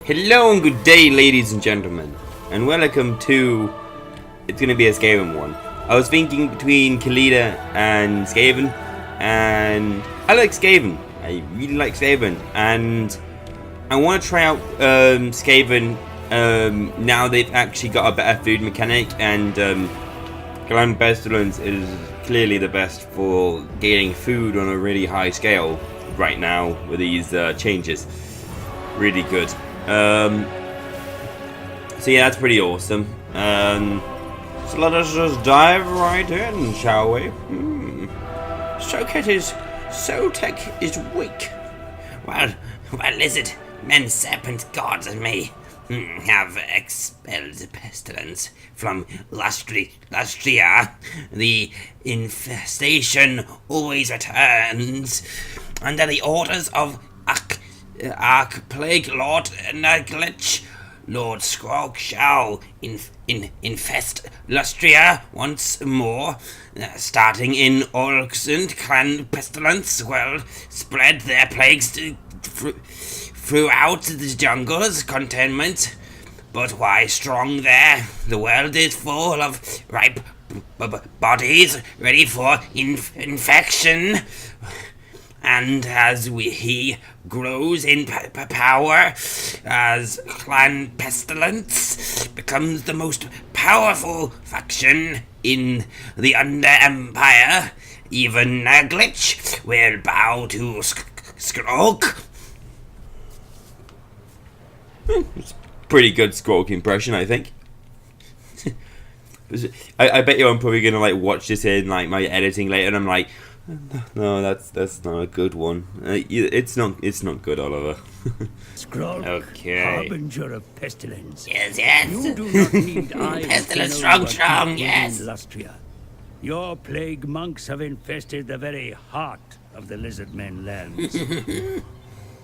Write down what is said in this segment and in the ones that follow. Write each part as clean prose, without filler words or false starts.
Hello and good day, ladies and gentlemen, and welcome to. It's gonna be a Skaven one. I was thinking between Khalida and Skaven, and I like Skaven. I really like Skaven, and I want to try out Skaven. Now they've actually got a better food mechanic, and pestilence is clearly the best for gaining food on a really high scale right now with these changes. Really good. So yeah, that's pretty awesome. So let us just dive right in, shall we? Sotek is weak. Well, lizard, men, serpent, gods, and me have expelled pestilence from Lustria. The infestation always returns under the orders of Archplague Lord Nurglitch. Lord Skcrolk shall infest Lustria once more, starting in Orcsund. Clan pestilence will spread their plagues throughout the jungle's containment. But why strong there? The world is full of ripe bodies ready for infection. And as he grows in power, as Clan Pestilence becomes the most powerful faction in the Under Empire, even Nurglitch will bow to Skcrolk. It's pretty good Skcrolk impression, I think. I bet you I'm probably gonna watch this in my editing later, and I'm like, no, that's not a good one. It's not good, Oliver. Skcrolk, okay. harbinger of pestilence. Yes. You do not need eyes Pestilence, to know strong, what yes. in Lustria. Your plague monks have infested the very heart of the lizardmen lands.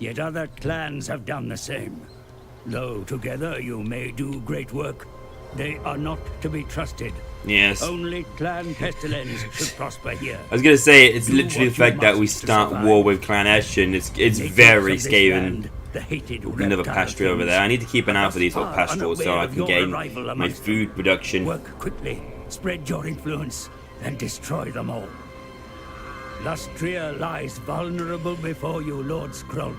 Yet other clans have done the same. Though together you may do great work, they are not to be trusted. Yes. Only Clan Pestilence should prosper here. I was gonna say, it's literally the fact that we start war with Clan Ashen. It's very Skaven. Another pasture over there. I need to keep an eye for these little pastorals so I can gain my food production. Work quickly, spread your influence, and destroy them all. Lustria lies vulnerable before you, Lord Skcrolk.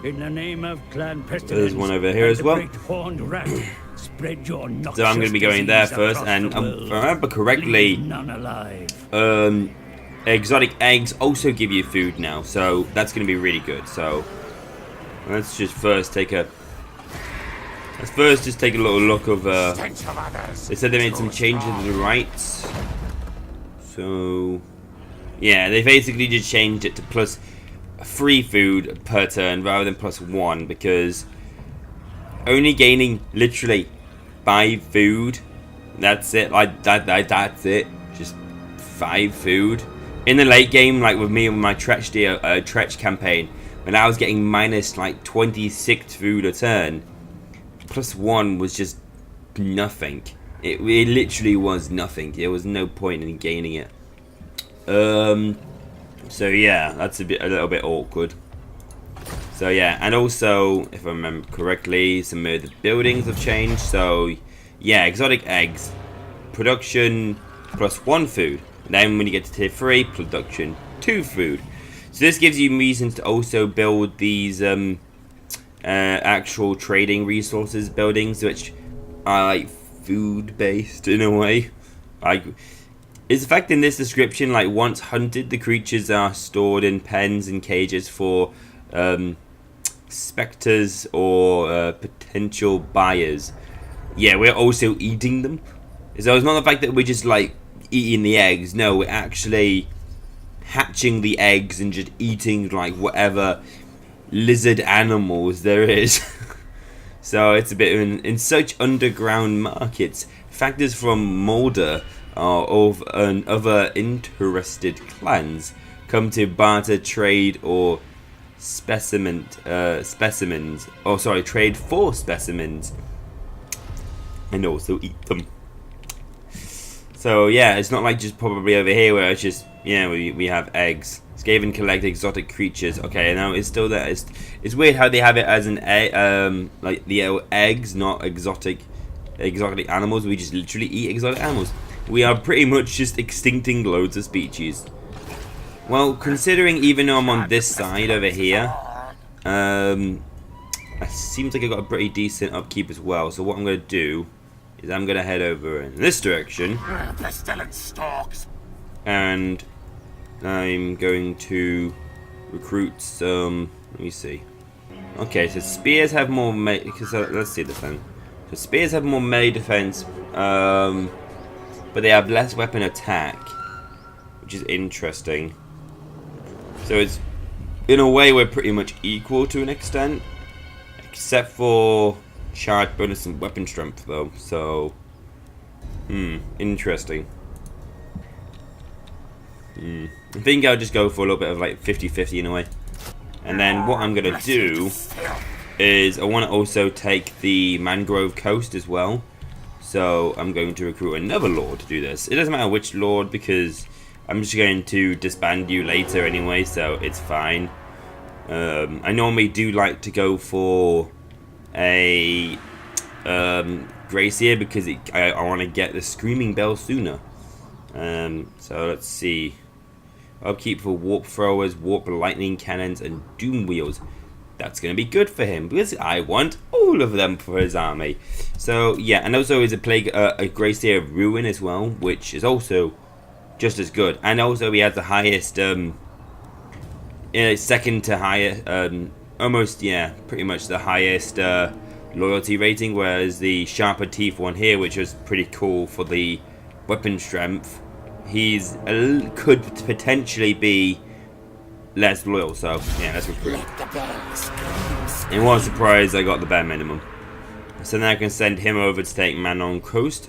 In the name of Clan Pestilence, there's one over here as well. Great horned rat, spread your So I'm going to be going there first, and if I remember correctly, none alive. exotic eggs also give you food now, so that's going to be really good. So let's just first take a little look of. They said they made some changes to the rights, so yeah, they basically just changed it to plus 3 food per turn rather than plus 1, because only gaining literally 5 food, that's it. That's it. Just 5 food in the late game. Like with me and my Tretch campaign, when I was getting minus 26 food a turn, plus 1 was just nothing. It literally was nothing. There was no point in gaining it. So yeah, that's a little bit awkward. So yeah, and also, if I remember correctly, some of the buildings have changed. So yeah, exotic eggs, production plus 1 food. And then when you get to tier 3, production 2 food. So this gives you reasons to also build these actual trading resources buildings, which are food based in a way. Is the fact in this description, once hunted, the creatures are stored in pens and cages for specters or potential buyers. Yeah, we're also eating them. So it's not the fact that we're just eating the eggs. No, we're actually hatching the eggs and just eating whatever lizard animals there is. So it's a bit in such underground markets. Factors from Mulder of other interested clans come to barter, trade, or trade for specimens, and also eat them. So yeah, it's not just probably over here where it's just Yeah, we have eggs. Skaven collect exotic creatures. Okay, now it's still there. It's weird how they have it as an egg, like the eggs, not exotic animals. We just literally eat exotic animals. We are pretty much just extincting loads of species. Well, considering even though I'm on this side over here, it seems like I've got a pretty decent upkeep as well. So what I'm going to do is I'm going to head over in this direction. Pestilence stalks. And I'm going to recruit some. Let me see. Okay, so spears have more melee. Because let's see this then. So spears have more melee defense, but they have less weapon attack, which is interesting. So it's in a way we're pretty much equal to an extent, except for charge bonus and weapon strength though. So, interesting. I think I'll just go for a little bit of like 50-50 in a way. And then what I'm going to do is I want to also take the Mangrove Coast as well. So I'm going to recruit another Lord to do this. It doesn't matter which Lord because I'm just going to disband you later anyway, so it's fine. I normally do like to go for a Gracier because I want to get the Screaming Bell sooner. So let's see. Upkeep for Warp Throwers, Warp Lightning Cannons, and Doom Wheels. That's going to be good for him because I want all of them for his army. So yeah, and also is a Gracier of Ruin as well, which is also just as good. And also he has the highest, second to highest, almost, yeah, pretty much the highest loyalty rating, whereas the Sharper Teeth one here, which was pretty cool for the weapon strength, could potentially be less loyal, so yeah, let's recruit. And one surprise, I got the bare minimum. So now I can send him over to take Manon Coast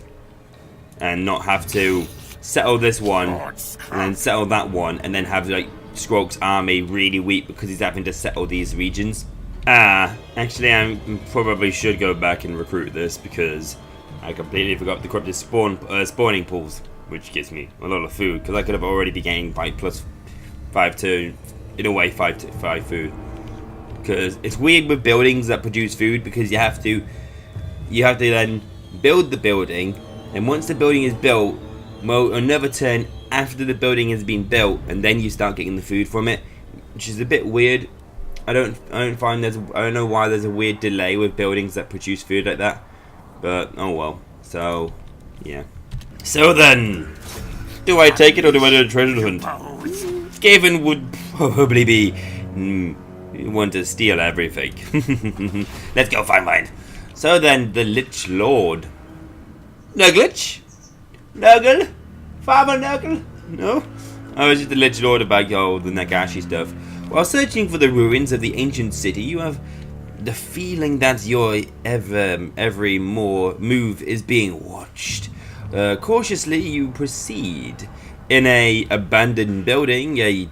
and not have to settle this one and then settle that one and then have like Skcrolk's army really weak because he's having to settle these regions. Actually I probably should go back and recruit this because I completely forgot the corrupted spawning pools, which gives me a lot of food because I could have already been getting like plus 5 to, in a way, 5 food. Because it's weird with buildings that produce food because you have to then build the building, and once the building is built, another turn after the building has been built, and then you start getting the food from it, which is a bit weird. I don't know why there's a weird delay with buildings that produce food like that, but oh well. So yeah. So then, do I take it or do I do a treasure hunt? Skaven would probably be want to steal everything. Let's go find mine. So then, the Lich Lord. Nurglitch? Nurgle? Farmer Nurgle? No? Oh, it's just the Lich Lord about the Nagashi stuff. While searching for the ruins of the ancient city, you have the feeling that your every more move is being watched. Cautiously, you proceed. In a abandoned building, a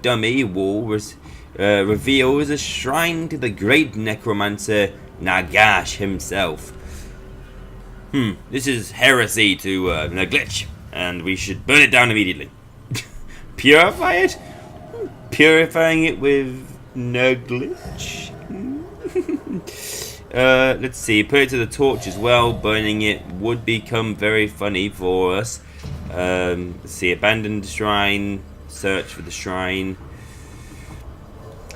dummy wall reveals a shrine to the great necromancer Nagash himself. This is heresy to Nurglitch, and we should burn it down immediately. Purify it? Purifying it with Nurglitch? Let's see, put it to the torch as well. Burning it would become very funny for us. Let's see, abandoned shrine, search for the shrine.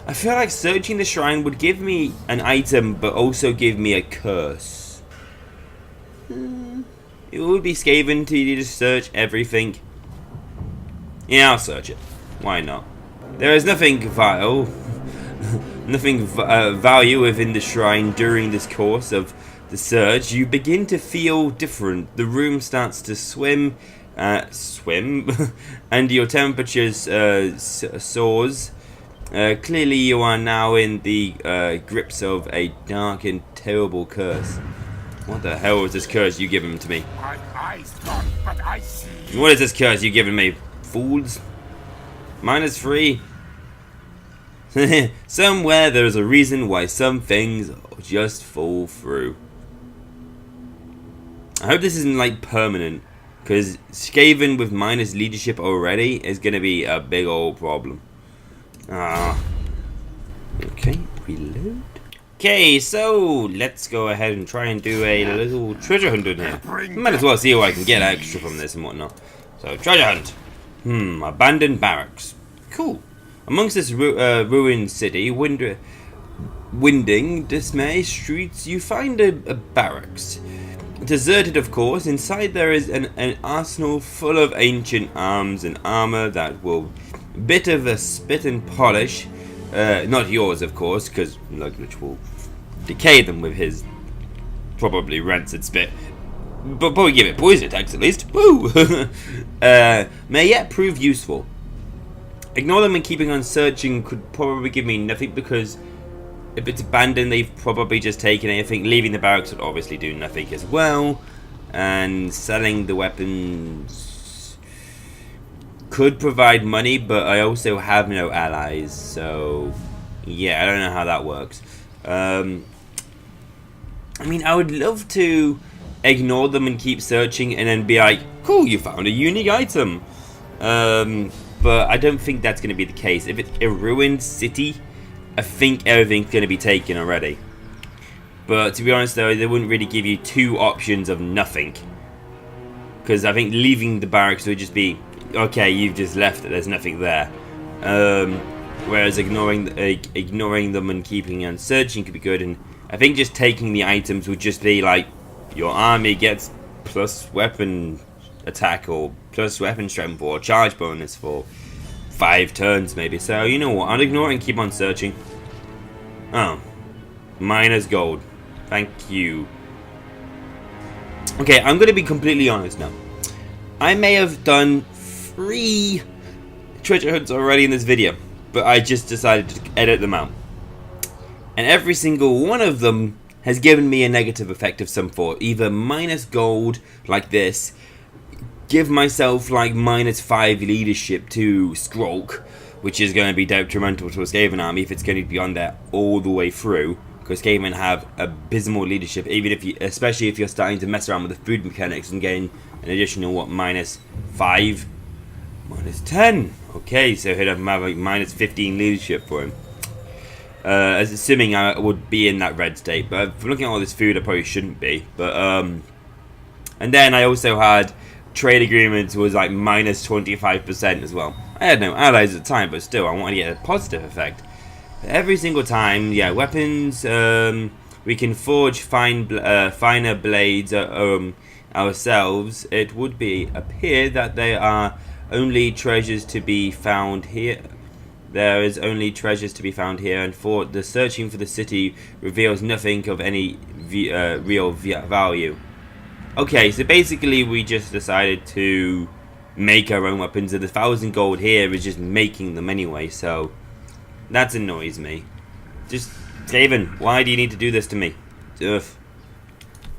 I feel like searching the shrine would give me an item but also give me a curse. It would be Skaven to just search everything. Yeah, I'll search it. Why not? There is nothing vile, nothing value within the shrine during this course of the search. You begin to feel different. The room starts to swim, and your temperature soars. Clearly you are now in the grips of a dark and terrible curse. What the hell is this curse you giving to me? My eyes gone, but I see. What is this curse you giving me, fools? -3. Somewhere there is a reason why some things just fall through. I hope this isn't like permanent. Because Skaven with minus leadership already is going to be a big old problem. Okay, reload. Okay, so let's go ahead and try and do a little treasure hunt in here. Might as well see what I can get extra from this and whatnot. So, treasure hunt. Abandoned barracks. Cool. Amongst this ruined city, winding, dismay streets, you find a barracks. Deserted, of course. Inside there is an arsenal full of ancient arms and armor that will bit of a spit and polish. Not yours, of course, because Nurglitch will decay them with his probably rancid spit. But probably give it poison attacks at least. Woo! May yet prove useful. Ignore them and keeping on searching could probably give me nothing because if it's abandoned, they've probably just taken it. I think leaving the barracks would obviously do nothing as well. And selling the weapons could provide money, but I also have no allies. So, yeah, I don't know how that works. I mean, I would love to ignore them and keep searching and then be like, cool, you found a unique item. But I don't think that's going to be the case. If it's a ruined city, I think everything's going to be taken already. But to be honest though, they wouldn't really give you two options of nothing. Because I think leaving the barracks would just be, okay, you've just left it, there's nothing there. Whereas ignoring them and keeping on searching could be good. And I think just taking the items would just be like, your army gets plus weapon attack or plus weapon strength or charge bonus for 5 turns maybe. So you know what, I'll ignore it and keep on searching. Oh, minus gold, thank you. Okay, I'm gonna be completely honest now. I may have done 3 treasure hunts already in this video, but I just decided to edit them out, and every single one of them has given me a negative effect of some sort. Either minus gold like this, give myself like -5 leadership to Skcrolk, which is going to be detrimental to a Skaven army if it's going to be on there all the way through, because Skaven have abysmal leadership, even if you, especially if you're starting to mess around with the food mechanics and getting an additional what, -5, -10. Okay, so he'd have like -15 leadership for him. As assuming I would be in that red state, but if looking at all this food, I probably shouldn't be. But and then I also had trade agreements was like -25% as well. I had no allies at the time, but still, I wanted to get a positive effect. Every single time, yeah, weapons. We can forge finer blades ourselves. It would appear that there are only treasures to be found here. There is only treasures to be found here, and for the searching for the city reveals nothing of any real value. Okay, so basically we just decided to make our own weapons, and the 1,000 gold here is just making them anyway, so that annoys me. Just, Skaven, why do you need to do this to me? Ugh.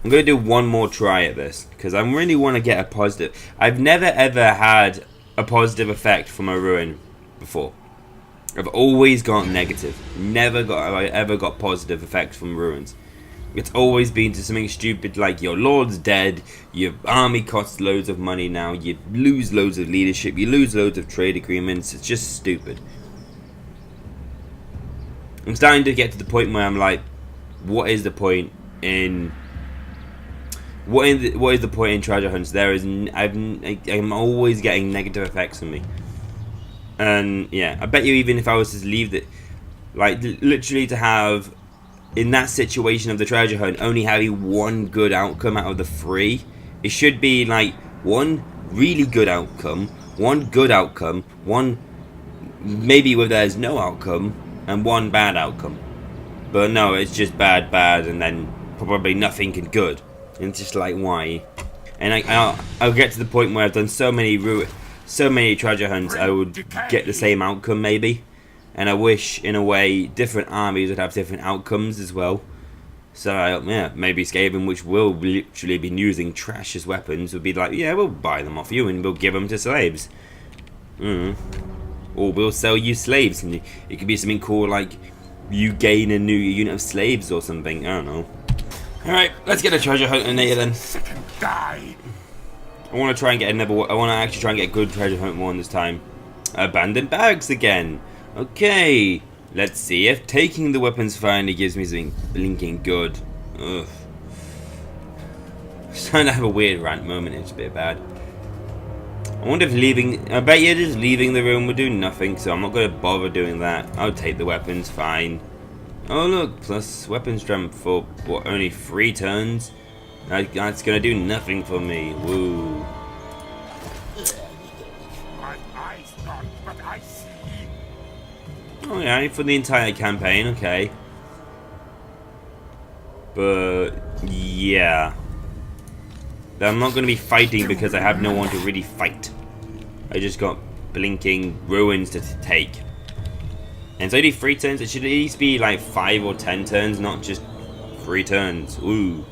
I'm going to do one more try at this, because I really want to get a positive. I've never ever had a positive effect from a ruin before. I've always got negative. Never ever got positive effects from ruins. It's always been to something stupid like your lord's dead, your army costs loads of money now, you lose loads of leadership, you lose loads of trade agreements. It's just stupid. I'm starting to get to the point where I'm like, what is the point in what is the point in treasure hunts? I'm always getting negative effects on me. And yeah, I bet you even if I was to leave it, like literally to have in that situation of the treasure hunt only having one good outcome out of the 3, it should be like one really good outcome, one good outcome, one maybe where there's no outcome, and one bad outcome. But no, it's just bad, and then probably nothing and good. And it's just like, why? And I'll get to the point where I've done so many treasure hunts, I would get the same outcome maybe. And I wish, in a way, different armies would have different outcomes as well. So, yeah, maybe Skaven, which will literally be using trash as weapons, would be like, yeah, we'll buy them off you and we'll give them to slaves. Or we'll sell you slaves. And it could be something cool like you gain a new unit of slaves or something. I don't know. Alright, let's get a treasure hunt in here then. Die. I want to try and get another. I want to actually try and get a good treasure hunt one this time. Abandoned barracks again. Okay. Let's see if taking the weapons finally gives me something blinking good. Ugh. I'm starting to have a weird rant moment. It's a bit bad. I wonder if leaving. I bet you just leaving the room would do nothing. So I'm not going to bother doing that. I'll take the weapons. Fine. Oh look, plus weapon strength for what, only 3 turns? That's gonna do nothing for me. Woo. My eyes gone, but I see. Oh yeah, for the entire campaign, okay. But yeah. I'm not gonna be fighting because I have no one to really fight. I just got blinking ruins to take. And it's only 3 turns. It should at least be like 5 or 10 turns, not just 3 turns. Ooh.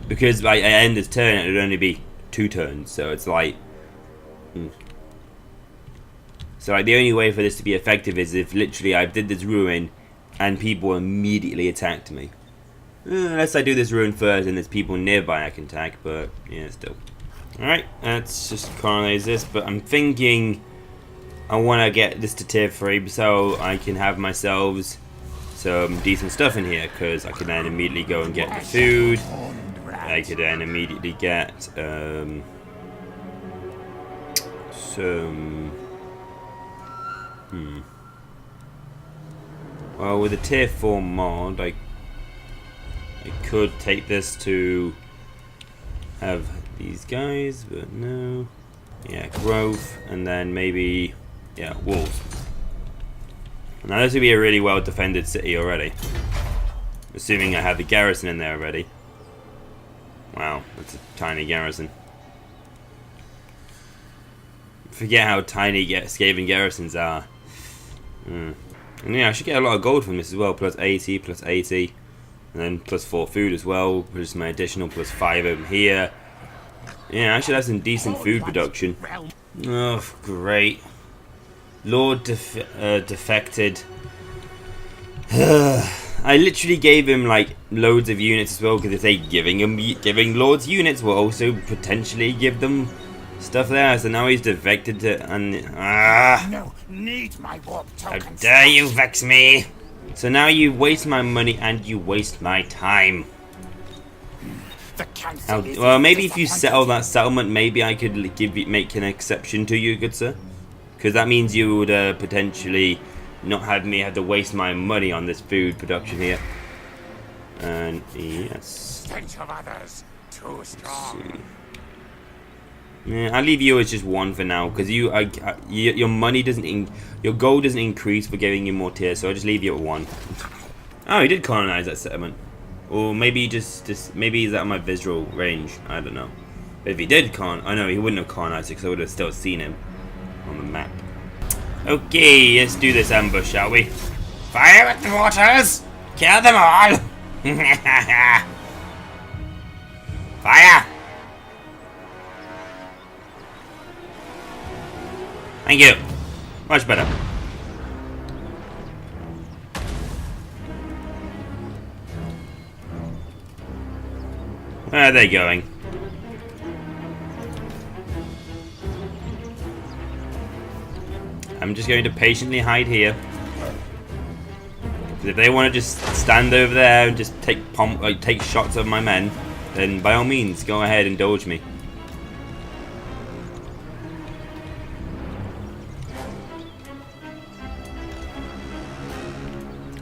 Because by end this turn, it would only be 2 turns. So it's like... So like the only way for this to be effective is if literally I did this ruin and people immediately attacked me. Unless I do this ruin first and there's people nearby I can attack, but yeah, still. Alright, let's just colonize this, but I'm thinking... I want to get this to tier 3 so I can have myself some decent stuff in here, because I can then immediately go and get the food. I could then immediately get some... Well, with a tier 4 mod, I could take this to have these guys, but no. Yeah, growth, and then maybe... Yeah, walls. Now this would be a really well defended city already. Assuming I have the garrison in there already. Wow, that's a tiny garrison. Forget how tiny Skaven garrisons are. And yeah, I should get a lot of gold from this as well. Plus 80, plus 80. And then plus 4 food as well. Plus my additional plus 5 over here. Yeah, I should have some decent food production. Oh, great. Lord defected. I literally gave him like loads of units as well, because if they giving Lord's units will also potentially give them stuff there. So now he's defected to No, need my warp how tokens. dare you vex me! So now you waste my money and you waste my time. The council is Well, maybe if you disappointed. settle that settlement, maybe I could make an exception to you, good sir. Because that means you would potentially not have me have to waste my money on this food production here. And yes. Stench of others, too strong. Yeah, I'll leave you as just 1 for now, because your money doesn't, your gold doesn't increase for giving you more tiers, so I'll just leave you at 1. Oh, he did colonize that settlement, or maybe just maybe he's out of my visual range. I don't know. But if he did I know he wouldn't have colonized it, because I would have still seen him on the map. Okay, let's do this ambush, shall we? Fire at the mortars! Kill them all! Fire! Thank you. Much better. Where are they going? I'm just going to patiently hide here. If they want to just stand over there and just take shots of my men, then by all means, go ahead and indulge me.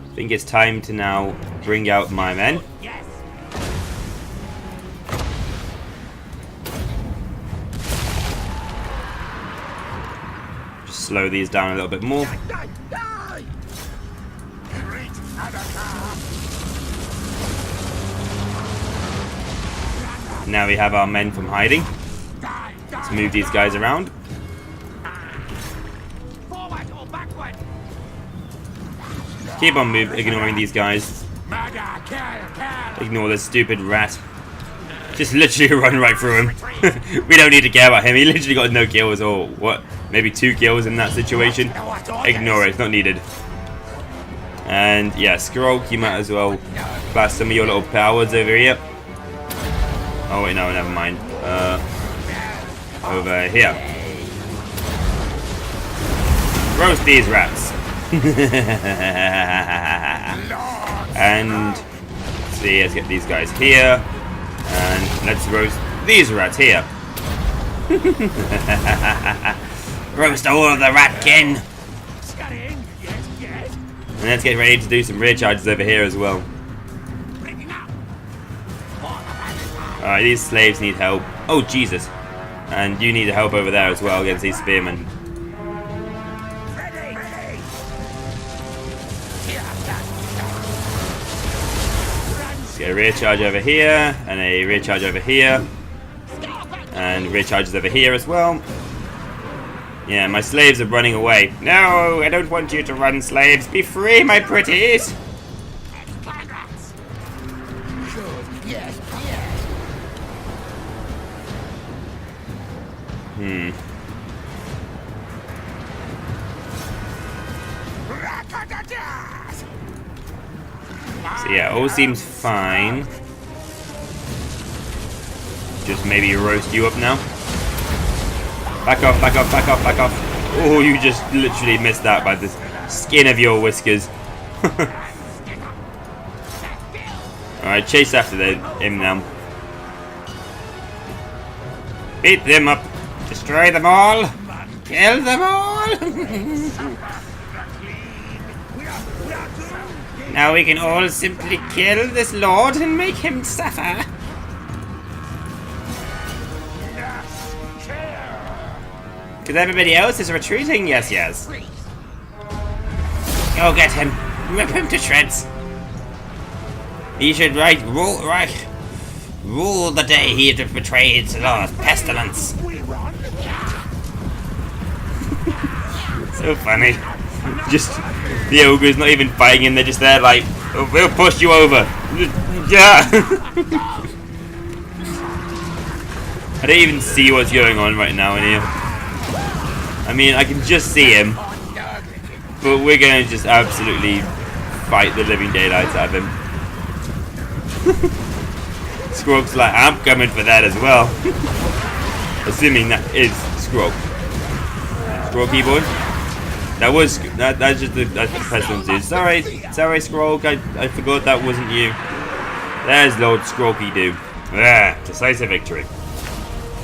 I think it's time to now bring out my men. Yes. Just slow these down a little bit more. Die, die. Great Adaka. Now we have our men from hiding. Die, Let's die, move these guys around. forward or backward. Keep on ignoring these guys. Murder, kill, kill. Ignore this stupid rat. Just literally run right through him. We don't need to care about him. He literally got no kills, or what? Maybe 2 kills in that situation. Ignore it. It's not needed. And yeah, Skcrolk, you might as well blast some of your little powers over here. Oh wait, no, never mind. over here. Roast these rats. And see, let's get these guys here. And let's roast these rats here. Roast all of the ratkin. Scurrying. Yes, yes. And let's get ready to do some rear charges over here as well. Bringing up. Alright, these slaves need help. Oh, Jesus. And you need help over there as well against these spearmen. Ready. Ready. Here, Let's get a rear charge over here, and a rear charge over here, and rear charges over here as well. Yeah, my slaves are running away. No, I don't want you to run, slaves. Be free, my pretties. Yes, yes. So yeah, all seems fine. Just maybe roast you up now. Back off, back off, back off, back off. Oh, you just literally missed that by the skin of your whiskers. Alright, chase after him now. Beat them up. Destroy them all. Kill them all. Now we can all simply kill this lord and make him suffer. Because everybody else is retreating? Yes, yes. Go get him. Rip him to shreds. He should rule the day he betrayed the Lord Pestilence. So funny. Just the ogre's not even fighting him, they're just there like, oh, we'll push you over. Yeah. I don't even see what's going on right now in here. I mean, I can just see him, but we're gonna just absolutely fight the living daylights out of him. Skcrolk's like, I'm coming for that as well. Assuming that is Skcrolk. Skcrolky boy. That's just the pestilence dude. Sorry Skcrolk, I forgot that wasn't you. There's Lord Skcrolky dude. Decisive victory.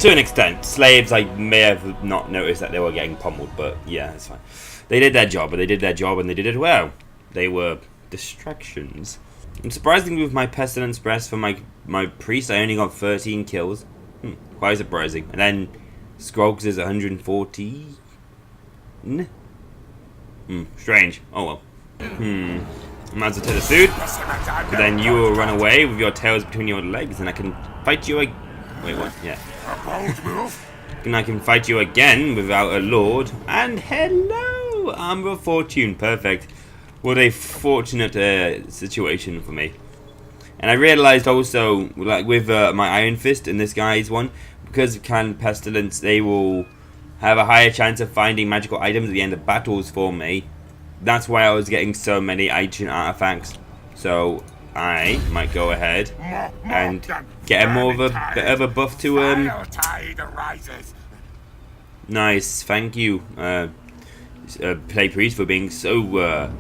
To an extent, slaves, I may have not noticed that they were getting pummeled, but yeah, it's fine. They did their job, and they did their job, and they did it well. They were distractions. And surprisingly, with my pestilence breast for my priest, I only got 13 kills. Quite surprising. And then Skcrolk's is 140. Strange. Oh well. Might as well take the food. But then you will run away with your tails between your legs, and I can fight you. Wait, what? Yeah. And I can fight you again without a lord. And hello, Armor of Fortune. Perfect. What a fortunate situation for me. And I realized also, like with my Iron Fist and this guy's one, because of Clan Pestilence, they will have a higher chance of finding magical items at the end of battles for me. That's why I was getting so many ancient artifacts. So I might go ahead and get a more of a bit of a buff to Nice, thank you, Play Priest, for being so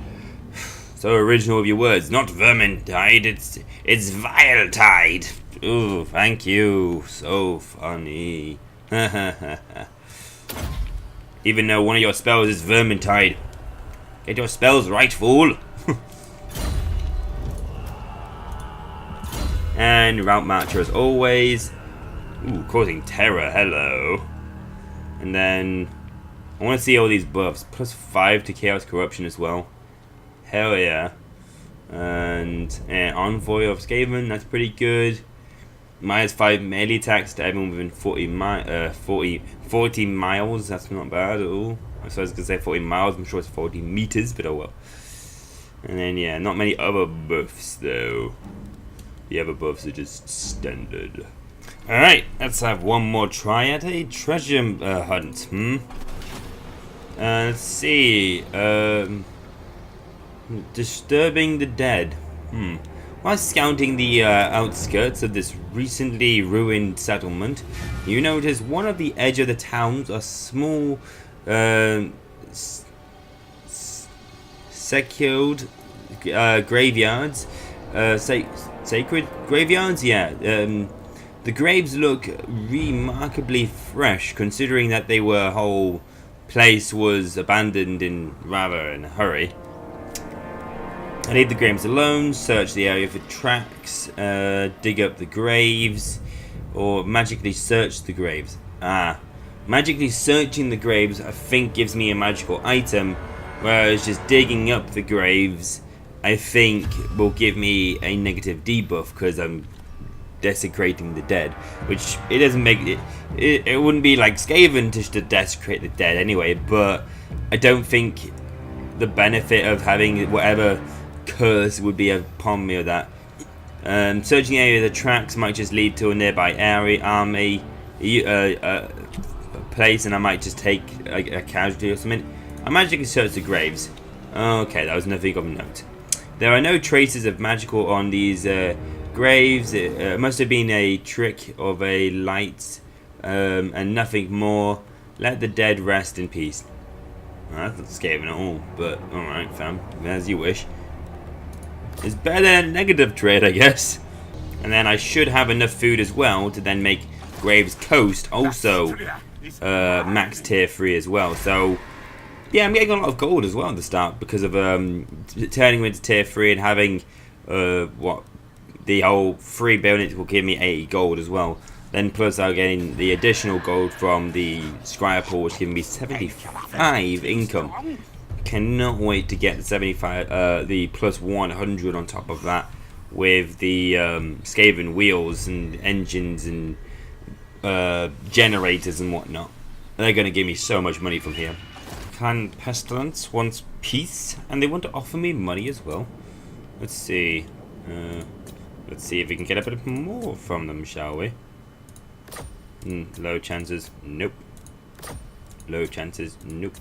so original with your words. Not Vermintide, it's Viletide. Ooh, thank you. So funny. Even though one of your spells is Vermintide. Get your spells right, fool. And Route Marcher as always. Ooh, causing terror, hello. And then I want to see all these buffs. +5 to Chaos Corruption as well. Hell yeah. And Envoy of Skaven, that's pretty good. -5 melee attacks to everyone within 40 miles. That's not bad at all. I was going to say 40 miles. I'm sure it's 40 meters, but oh well. And then yeah, not many other buffs though. The other buffs are just standard. Alright, let's have one more try at a treasure hunt. Let's see. Disturbing the dead. While scouting the outskirts of this recently ruined settlement, You notice one of the edge of the towns are small, secured graveyards, sacred graveyards. Yeah. The graves look remarkably fresh, considering that they were whole place was abandoned in rather in a hurry. I leave the graves alone, search the area for tracks, dig up the graves, or magically search the graves. Magically searching the graves I think gives me a magical item, whereas just digging up the graves I think will give me a negative debuff because I'm desecrating the dead, which it doesn't make it. It wouldn't be like Skaven to desecrate the dead anyway, but I don't think the benefit of having whatever curse would be upon me of that. Searching the area of the tracks might just lead to a nearby army place, and I might just take a casualty or something. I magically search the graves. Okay, that was nothing of note. There are no traces of magical on these graves. It must have been a trick of a light and nothing more. Let the dead rest in peace. Well, that's not Skaven at all, but alright fam, as you wish. It's better than a negative trade, I guess. And then I should have enough food as well to then make Graves Coast also max tier 3 as well. So yeah, I'm getting a lot of gold as well at the start because of turning into tier 3 and having the whole free bonus will give me 80 gold as well. Then plus I'm getting the additional gold from the Scryer pool, which gives me 75 income. Cannot wait to get the 75, the plus 100 on top of that with the Skaven wheels and engines and generators and whatnot. They're going to give me so much money from here. Clan Pestilence wants peace, and they want to offer me money as well. Let's see. Let's see if we can get a bit more from them, shall we? Low chances. Nope. Low chances. Nope.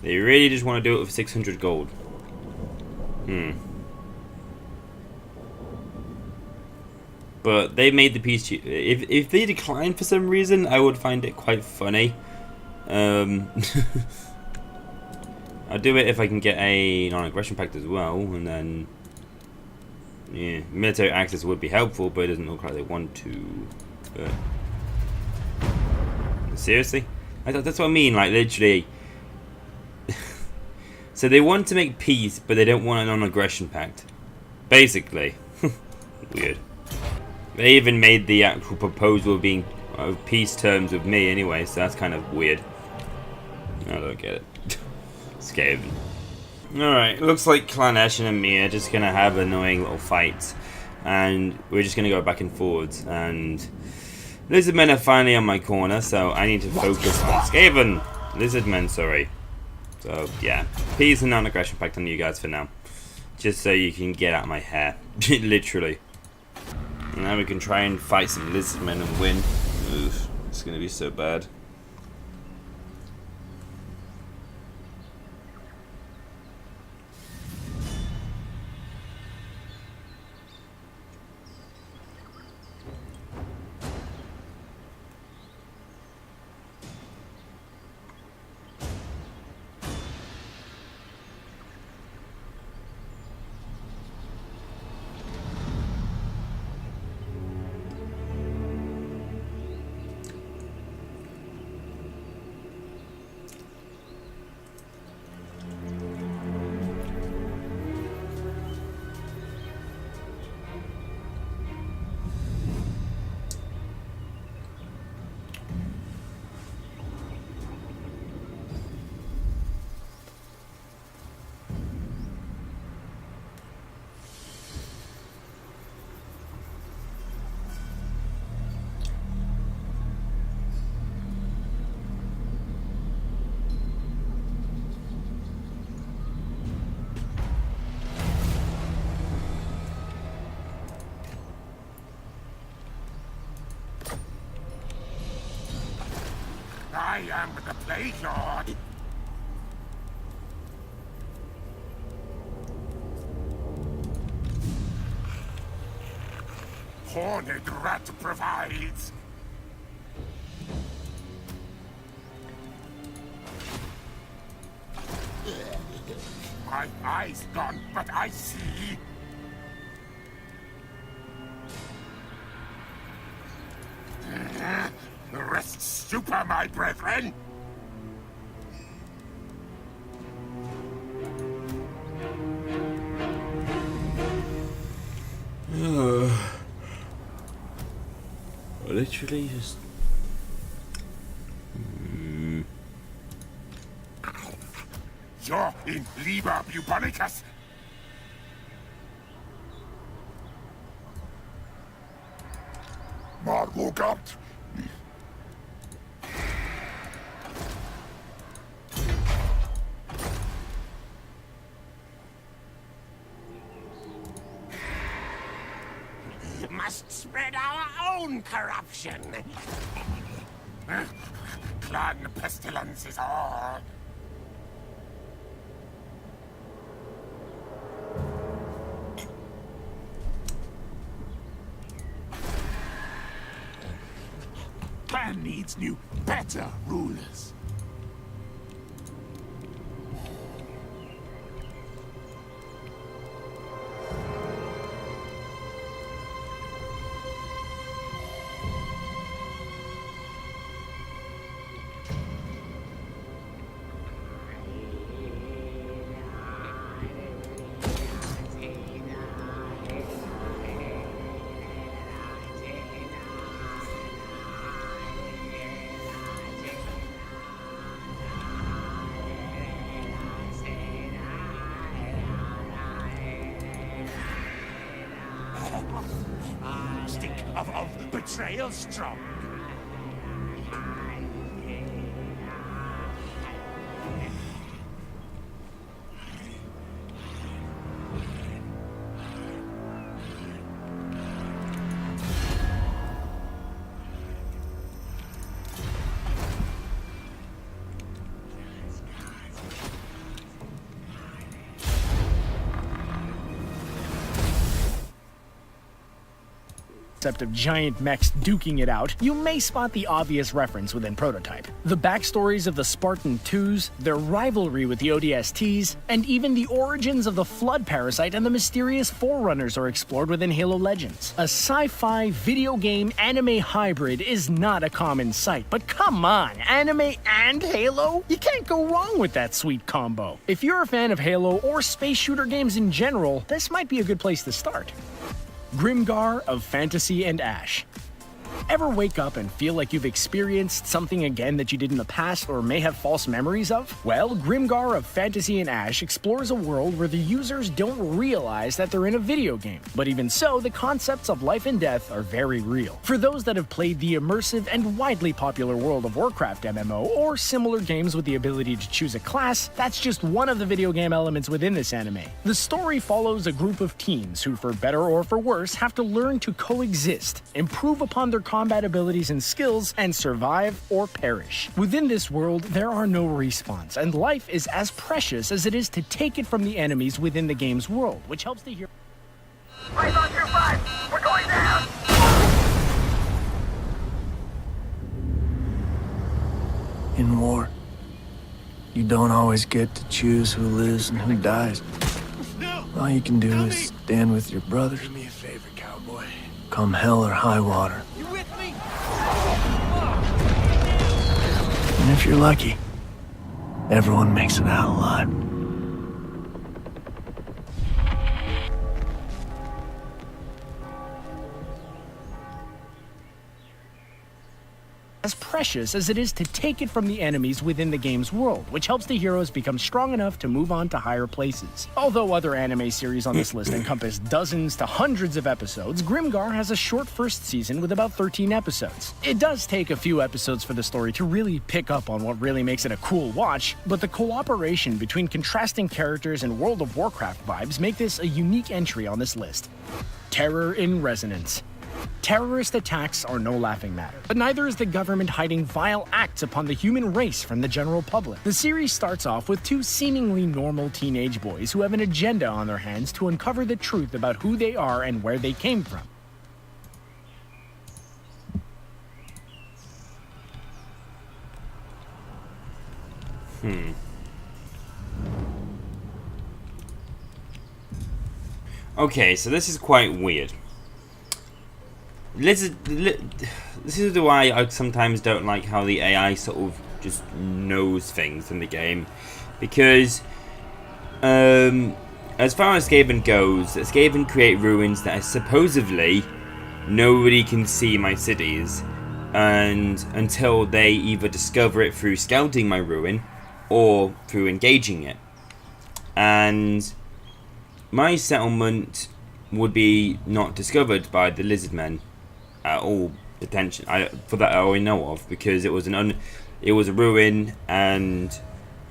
They really just want to do it for 600 gold. But they made the peace. If they decline for some reason, I would find it quite funny. I'll do it if I can get a non-aggression pact as well, and then yeah, military access would be helpful, but it doesn't look like they want to. But seriously, that's what I mean. Like literally. So they want to make peace, but they don't want a non-aggression pact. Basically, weird. They even made the actual proposal of being peace terms with me anyway, so that's kind of weird. I don't get it. Skaven. Alright, looks like Clan Ashen and me are just going to have annoying little fights. And we're just going to go back and forwards. And Lizardmen are finally on my corner, so I need to focus on Skaven. Lizardmen, sorry. So, yeah. Peace and non-aggression pact on you guys for now. Just so you can get out of my hair. Literally. And now we can try and fight some Lizardmen and win. Oof, it's going to be so bad. I am the Plague Lord. Horned rat provides. My eyes gone, but I see. Rest stupor, my brethren. Literally just... You're in Liber Bubonicus. Margogat. Must spread our own corruption. Clan pestilence is all. Clan needs new, better rulers. Stink of betrayal strong. Concept of giant mechs duking it out, you may spot the obvious reference within Prototype. The backstories of the Spartan IIs, their rivalry with the ODSTs, and even the origins of the Flood Parasite and the mysterious Forerunners are explored within Halo Legends. A sci-fi video game anime hybrid is not a common sight, but come on, anime and Halo? You can't go wrong with that sweet combo. If you're a fan of Halo or space shooter games in general, this might be a good place to start. Grimgar of Fantasy and Ash. Ever wake up and feel like you've experienced something again that you did in the past or may have false memories of? Well, Grimgar of Fantasy and Ash explores a world where the users don't realize that they're in a video game. But even so, the concepts of life and death are very real. For those that have played the immersive and widely popular World of Warcraft MMO or similar games with the ability to choose a class, that's just one of the video game elements within this anime. The story follows a group of teens who, for better or for worse, have to learn to coexist, improve upon their combat abilities and skills, and survive or perish. Within this world, there are no respawns, and life is as precious as it is to take it from the enemies within the game's world, which helps the hero. Python 2-5, we're going down! In war, you don't always get to choose who lives and who dies. All you can do is stand with your brothers. Do me a favor, cowboy. Come hell or high water. You with me? And if you're lucky, everyone makes it out alive. As precious as it is to take it from the enemies within the game's world, which helps the heroes become strong enough to move on to higher places. Although other anime series on this list encompass dozens to hundreds of episodes, Grimgar has a short first season with about 13 episodes. It does take a few episodes for the story to really pick up on what really makes it a cool watch, but the cooperation between contrasting characters and World of Warcraft vibes make this a unique entry on this list. Terror in Resonance. Terrorist attacks are no laughing matter, but neither is the government hiding vile acts upon the human race from the general public. The series starts off with two seemingly normal teenage boys who have an agenda on their hands to uncover the truth about who they are and where they came from. Okay, so this is quite weird. This is why I sometimes don't like how the AI sort of just knows things in the game, because as far as Skaven goes, Skaven create ruins that are supposedly nobody can see my cities, and until they either discover it through scouting my ruin or through engaging it. And my settlement would be not discovered by the lizard men at all, potentially. For that I already know of, because it was a ruin, and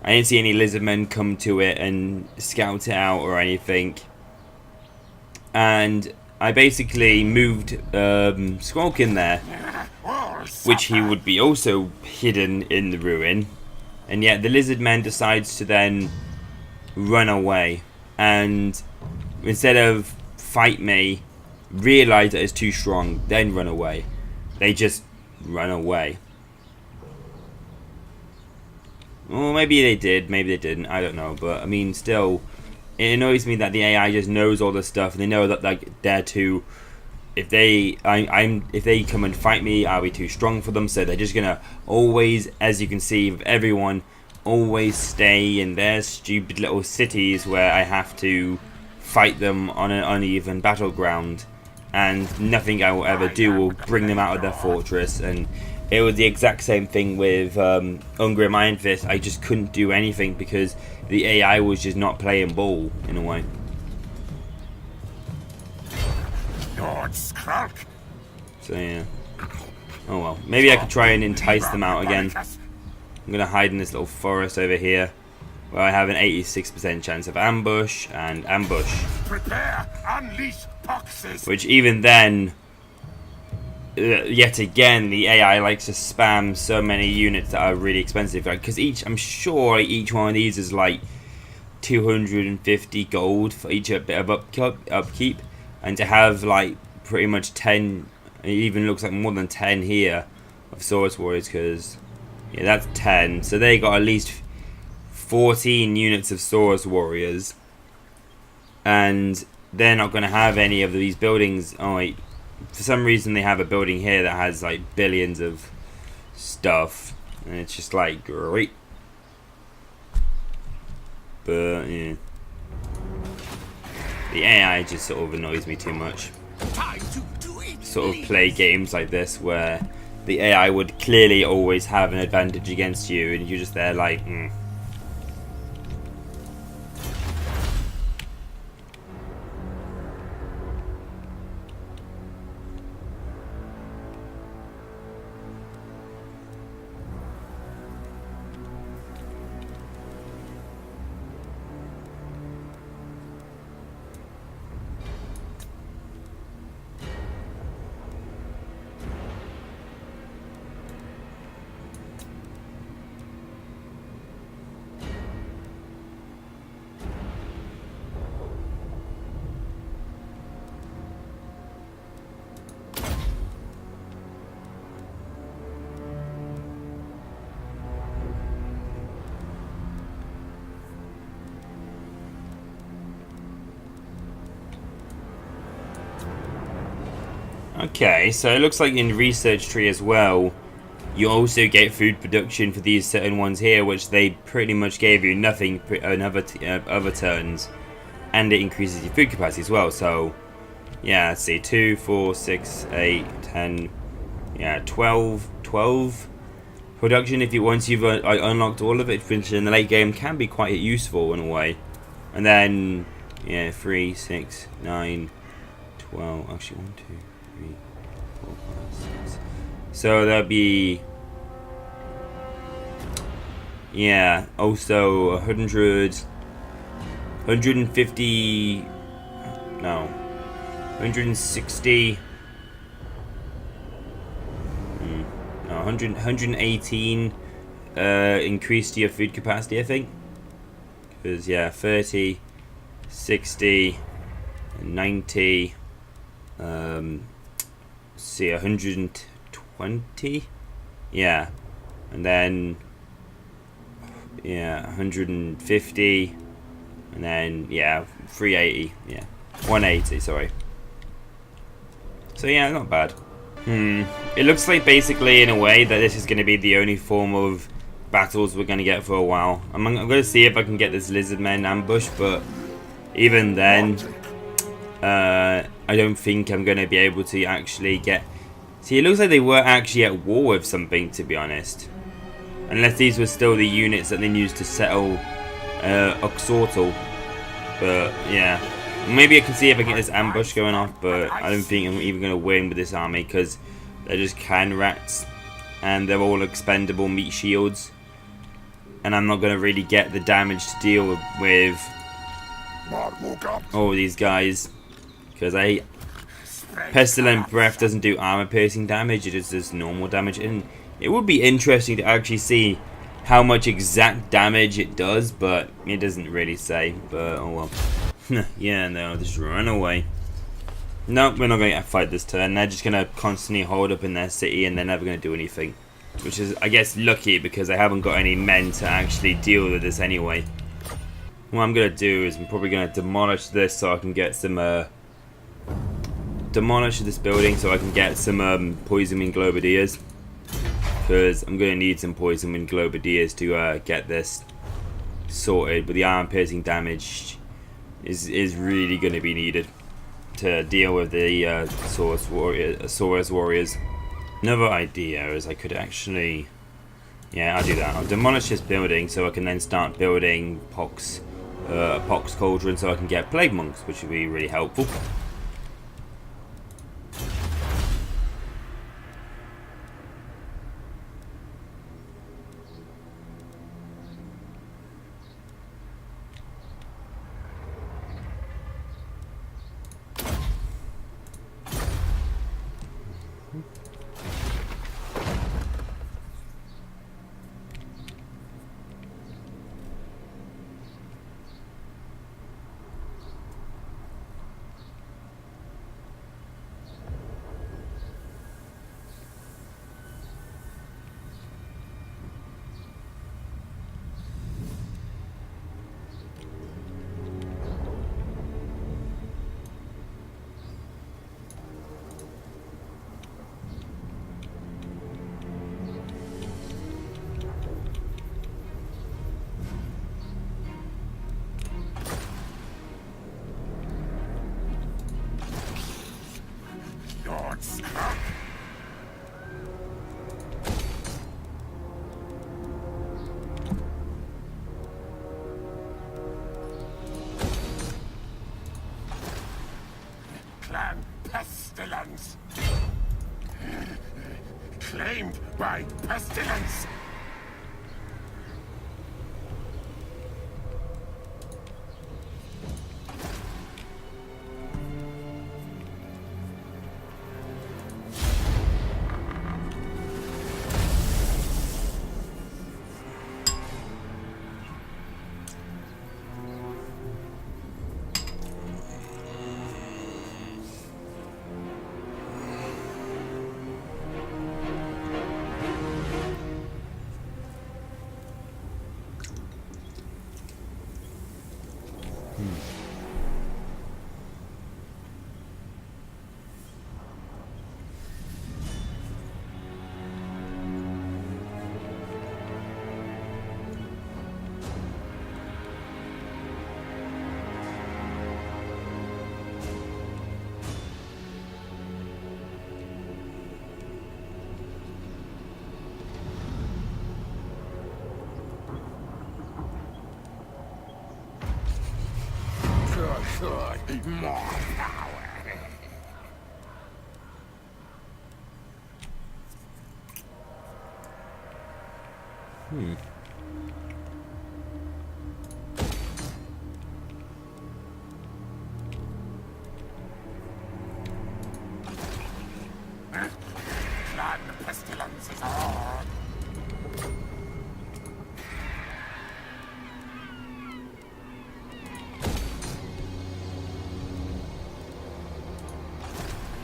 I didn't see any lizard men come to it and scout it out or anything. And I basically moved Skcrolk in there, which he would be also hidden in the ruin, and yet the lizard men decides to then run away, and instead of fight me, realize that it's too strong, then run away. They just run away. Well, maybe they did, maybe they didn't, I don't know, but I mean, still, it annoys me that the AI just knows all this stuff, and they know that, like, they're too, if they come and fight me, I'll be too strong for them, so they're just gonna always, as you can see with everyone, always stay in their stupid little cities where I have to fight them on an uneven battleground, and nothing I will ever do will bring them out of their fortress. And it was the exact same thing with Ungrim Iron Fist. I just couldn't do anything because the AI was just not playing ball, in a way. Lord Skcrolk. So yeah. Oh well. Maybe I could try and entice them out again. I'm going to hide in this little forest over here, where I have an 86% chance of ambush and ambush. Prepare, unleash boxes. Which even then, yet again, the AI likes to spam so many units that are really expensive. Because I'm sure each one of these is like 250 gold for each bit of upkeep. And to have like pretty much 10, it even looks like more than 10 here of Swords Warriors, because yeah, that's 10. So they got at least 14 units of Swords Warriors, and they're not going to have any of these buildings. Oh wait, for some reason they have a building here that has like billions of stuff, and it's just like great. But yeah, the AI just sort of annoys me too much. Sort of play games like this where the AI would clearly always have an advantage against you, and you're just there like, Okay, so it looks like in research tree as well, you also get food production for these certain ones here, which they pretty much gave you nothing in other turns, and it increases your food capacity as well. So yeah, let's see, 2, 4, 6, 8, 10, yeah, 12 production. If you once you've unlocked all of it, which in the late game can be quite useful in a way. And then yeah, 3, 6, 9, 12. Actually, 1, 2, 3, 4, 5, 6. So that'd be, yeah, also 100, 150, no, 160, no, 118 increase to your food capacity, I think. Because yeah, 30, 60, 90, see, 120, yeah, and then yeah, 150, and then yeah, 380, yeah. 180, sorry. So yeah, not bad. It looks like basically in a way that this is going to be the only form of battles we're going to get for a while. I'm going to see if I can get this lizardman ambush, but even then, I don't think I'm going to be able to actually get... See, it looks like they were actually at war with something, to be honest. Unless these were still the units that they used to settle Oxortal. But yeah, maybe I can see if I can get this ambush going off, but I don't think I'm even going to win with this army because they're just can rats and they're all expendable meat shields, and I'm not going to really get the damage to deal with all these guys because Pestilent Breath doesn't do armor piercing damage, it just does normal damage. And it would be interesting to actually see how much exact damage it does, but it doesn't really say. But oh well. Yeah, no, just run away. No, we're not going to fight this turn. They're just going to constantly hold up in their city and they're never going to do anything. Which is, I guess, lucky because I haven't got any men to actually deal with this anyway. What I'm going to do is I'm probably going to demolish this so I can get some... demolish this building so I can get some poison wind globadiers, because I'm going to need some poison wind globadiers to get this sorted, but the armor piercing damage is really going to be needed to deal with the Saurus warriors. Another idea is I could actually, yeah, I'll do that. I'll demolish this building so I can then start building a pox cauldron so I can get plague monks, which would be really helpful. Clan Pestilence. Claimed by Pestilence. Good. More power. Clan Pestilence is on.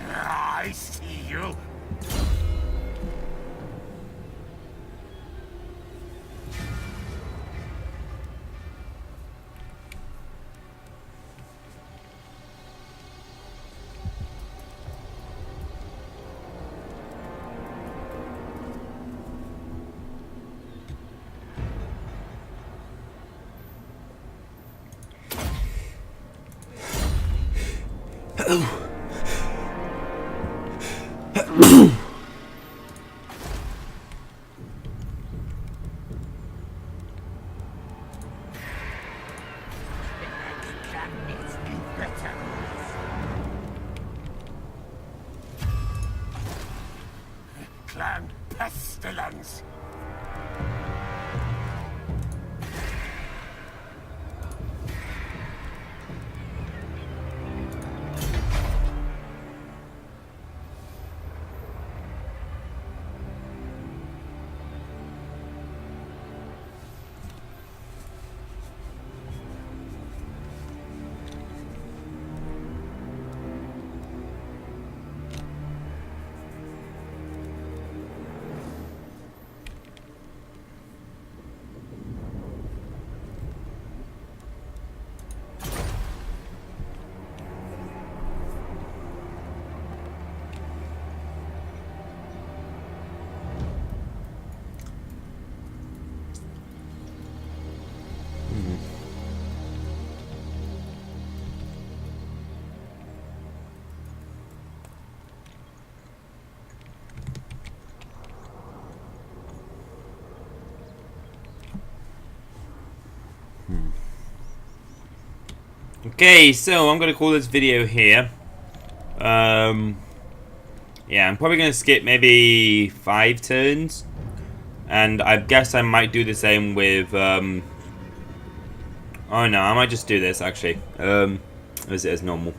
I see you. clan pestilence. Okay, so I'm going to call this video here. Yeah, I'm probably going to skip maybe 5 turns. And I guess I might do the same with... oh no, I might just do this actually. As normal.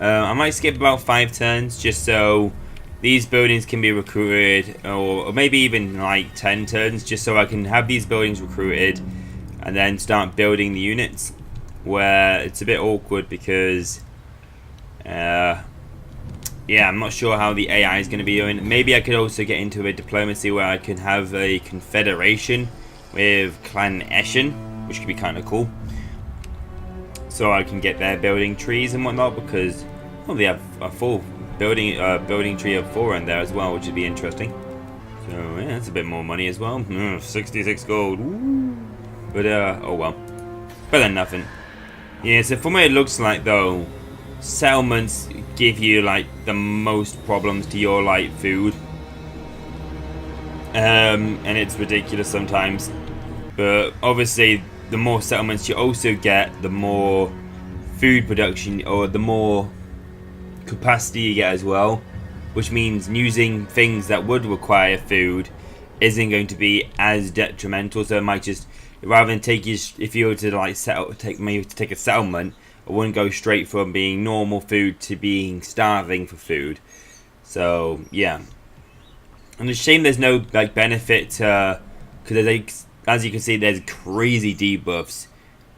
I might skip about 5 turns just so these buildings can be recruited. Or maybe even like 10 turns just so I can have these buildings recruited. And then start building the units. Where it's a bit awkward because yeah, I'm not sure how the AI is going to be doing. Maybe I could also get into a diplomacy where I can have a confederation with Clan Eshen, which could be kind of cool. So I can get their building trees and whatnot because well, they have a full building tree of 4 in there as well, which would be interesting. So yeah, that's a bit more money as well. 66 gold. Ooh. But oh well, better than nothing. Yeah, so from what it looks like though, settlements give you like the most problems to your like food. And it's ridiculous sometimes. But obviously the more settlements you also get, the more food production or the more capacity you get as well. Which means using things that would require food isn't going to be as detrimental, so it might just rather than take you, if you were to like take a settlement, I wouldn't go straight from being normal food to being starving for food. So yeah, and it's a shame there's no like benefit to, because like, as you can see, there's crazy debuffs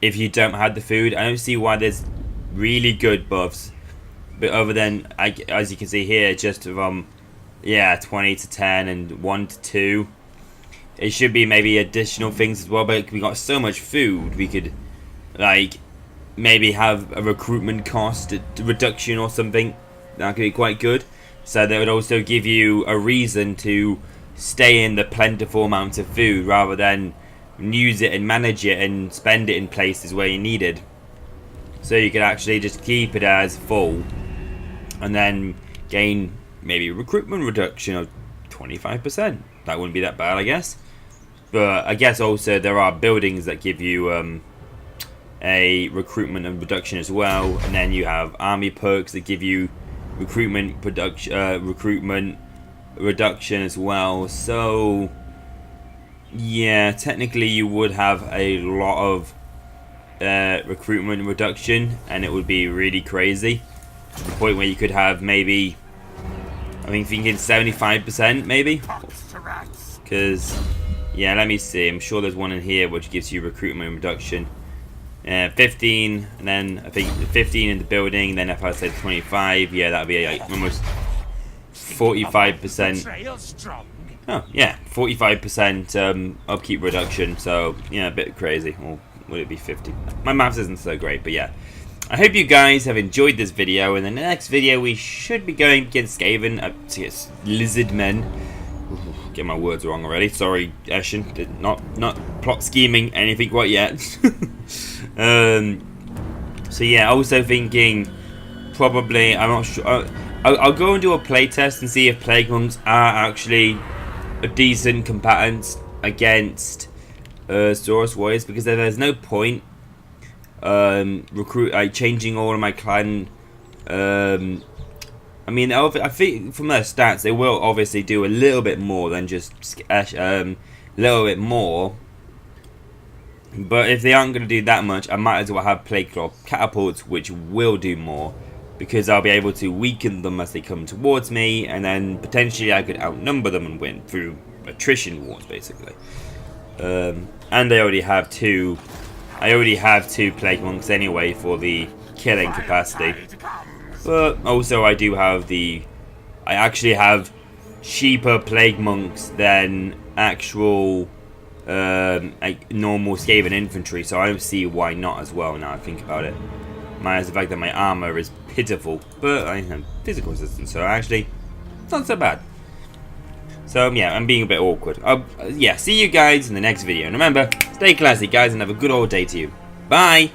if you don't have the food. I don't see why there's really good buffs, but other than as you can see here, just from yeah 20 to 10 and 1 to 2. It should be maybe additional things as well, but we got so much food, we could like maybe have a recruitment cost reduction or something. That could be quite good. So that would also give you a reason to stay in the plentiful amounts of food rather than use it and manage it and spend it in places where you need it. So you could actually just keep it as full and then gain maybe a recruitment reduction of 25%. That wouldn't be that bad, I guess. But I guess also there are buildings that give you a recruitment and reduction as well, and then you have army perks that give you recruitment reduction as well. So yeah, technically you would have a lot of recruitment reduction, and it would be really crazy to the point where you could have maybe, I mean, thinking 75% maybe, because yeah, let me see, I'm sure there's one in here which gives you recruitment reduction. 15, and then I think 15 in the building, then if I say 25, yeah, that'd be like almost 45%. Oh yeah, 45% upkeep reduction, so yeah, a bit crazy. Or would it be 50? My maths isn't so great, but yeah. I hope you guys have enjoyed this video. In the next video we should be going against Skaven, against lizard men. Get my words wrong already. Sorry, Eshen. Not plot scheming anything quite yet. So yeah, also thinking probably, I'm not sure. I'll go and do a playtest and see if Plague Monks are actually a decent combatant against Saurus Warriors, because there's no point changing all of my clan I mean, I think from their stats, they will obviously do a little bit more than just a little bit more. But if they aren't going to do that much, I might as well have Plague Claw catapults, which will do more, because I'll be able to weaken them as they come towards me, and then potentially I could outnumber them and win through attrition wars, basically. And I already have two. I already have 2 Plague Monks anyway for the killing capacity. But also I do have I actually have cheaper Plague Monks than actual like normal Skaven infantry, so I don't see why not as well now I think about it. Minus the fact that my armor is pitiful, but I have physical resistance, so actually it's not so bad. So yeah, I'm being a bit awkward. Yeah, see you guys in the next video. And remember, stay classy guys and have a good old day to you. Bye!